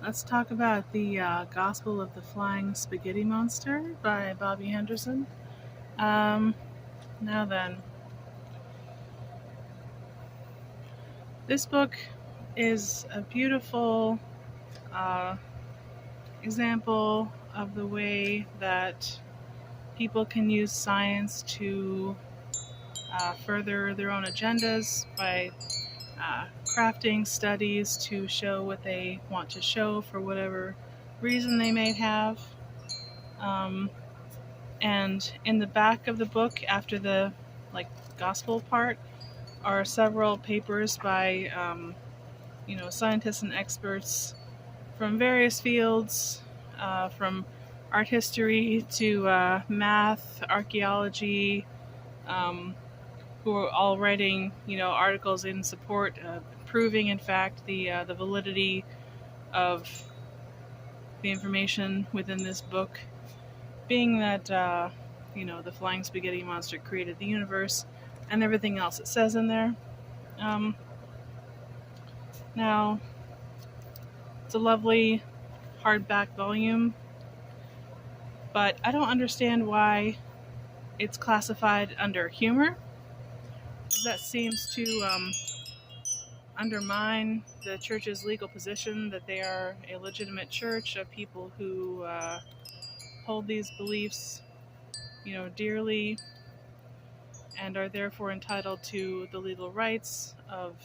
Let's talk about the Gospel of the Flying Spaghetti Monster by Bobby Henderson. Um, Now then, this book is a beautiful uh, example of the way that people can use science to further their own agendas by crafting studies to show what they want to show for whatever reason they may have. Um, And in the back of the book, after the like gospel part, are several papers by scientists and experts from various fields, from art history to math, archaeology, um, who are all writing articles in support, proving in fact the validity of the information within this book, being that the flying spaghetti monster created the universe and everything else it says in there. Um, Now, it's a lovely hardback volume, but I don't understand why it's classified under humor. That seems to undermine the church's legal position that they are a legitimate church of people who hold these beliefs, dearly, and are therefore entitled to the legal rights of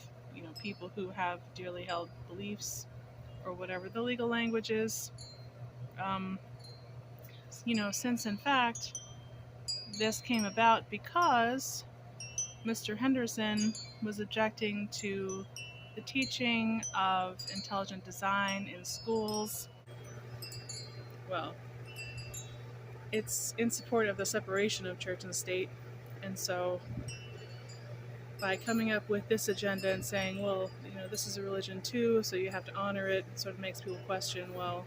people who have dearly held beliefs, or whatever the legal language is. Um, since in fact this came about because Mr. Henderson was objecting to the teaching of intelligent design in schools. Well, it's in support of the separation of church and state, and so by coming up with this agenda and saying, well, this is a religion too, so you have to honor it, it sort of makes people question, well,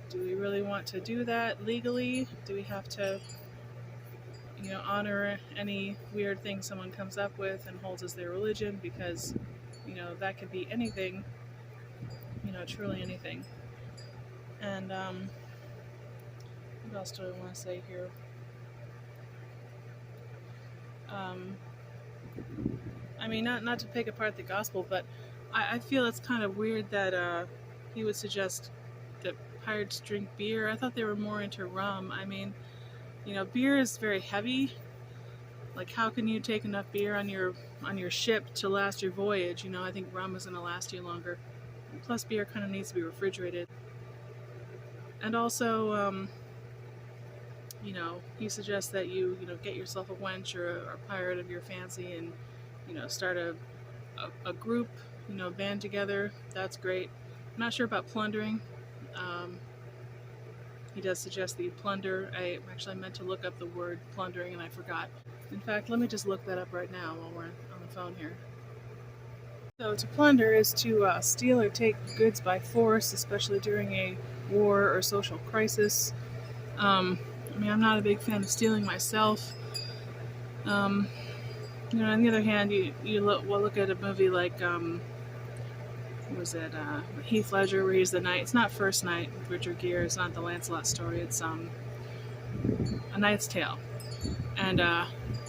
do we really want to do that legally? Do we have to, honor any weird thing someone comes up with and holds as their religion? Because, that could be anything, truly anything. And, what else do I want to say here? Not to pick apart the gospel, but I feel it's kind of weird that he would suggest that pirates drink beer. I thought they were more into rum. Beer is very heavy. Like, how can you take enough beer on your ship to last your voyage? I think rum is going to last you longer. Plus, beer kind of needs to be refrigerated. And also, he suggests that you get yourself a wench or a pirate of your fancy and start a group, band together. That's great. I'm not sure about plundering. He does suggest that you plunder. I actually meant to look up the word plundering and I forgot. In fact, let me just look that up right now while we're on the phone here. So to plunder is to steal or take goods by force, especially during a war or social crisis. I'm not a big fan of stealing myself. On the other hand, you look at a movie like what was it? Heath Ledger, where he's the knight. It's not First Knight with Richard Gere. It's not the Lancelot story. It's A Knight's Tale, and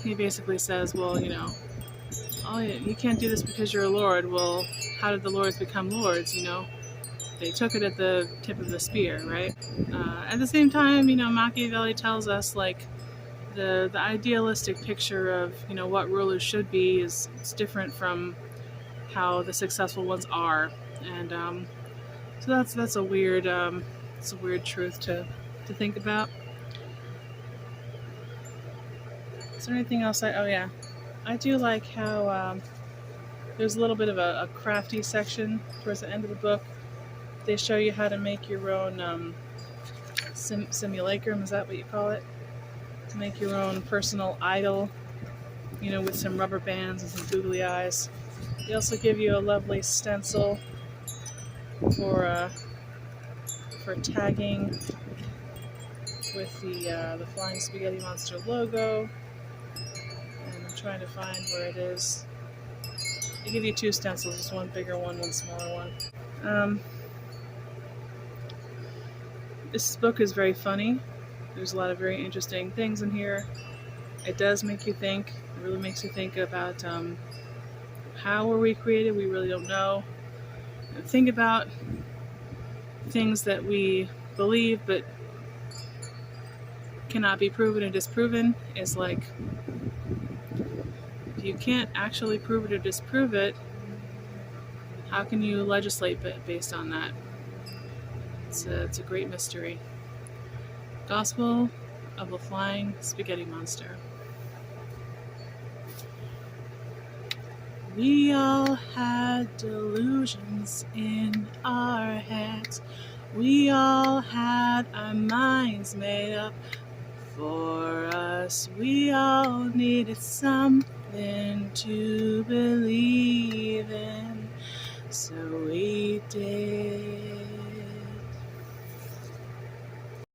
he basically says, well, oh, you can't do this because you're a lord. Well, how did the lords become lords? They took it at the tip of the spear, right? At the same time, Machiavelli tells us like the idealistic picture of what rulers should be is it's different from how the successful ones are, and so that's a weird it's a weird truth to think about. Is there anything else? I do like how there's a little bit of a crafty section towards the end of the book. They show you how to make your own simulacrum. Is that what you call it? To make your own personal idol, with some rubber bands and some googly eyes. They also give you a lovely stencil for tagging with the Flying Spaghetti Monster logo. And I'm trying to find where it is. They give you two stencils, just one bigger one, one smaller one. This book is very funny. There's a lot of very interesting things in here. It does make you think. It really makes you think about how were we created? We really don't know. Think about things that we believe but cannot be proven or disproven. Is like, if you can't actually prove it or disprove it, how can you legislate based on that? It's a great mystery. Gospel of a Flying Spaghetti Monster. We all had delusions in our heads. We all had our minds made up for us. We all needed something to believe in. So we did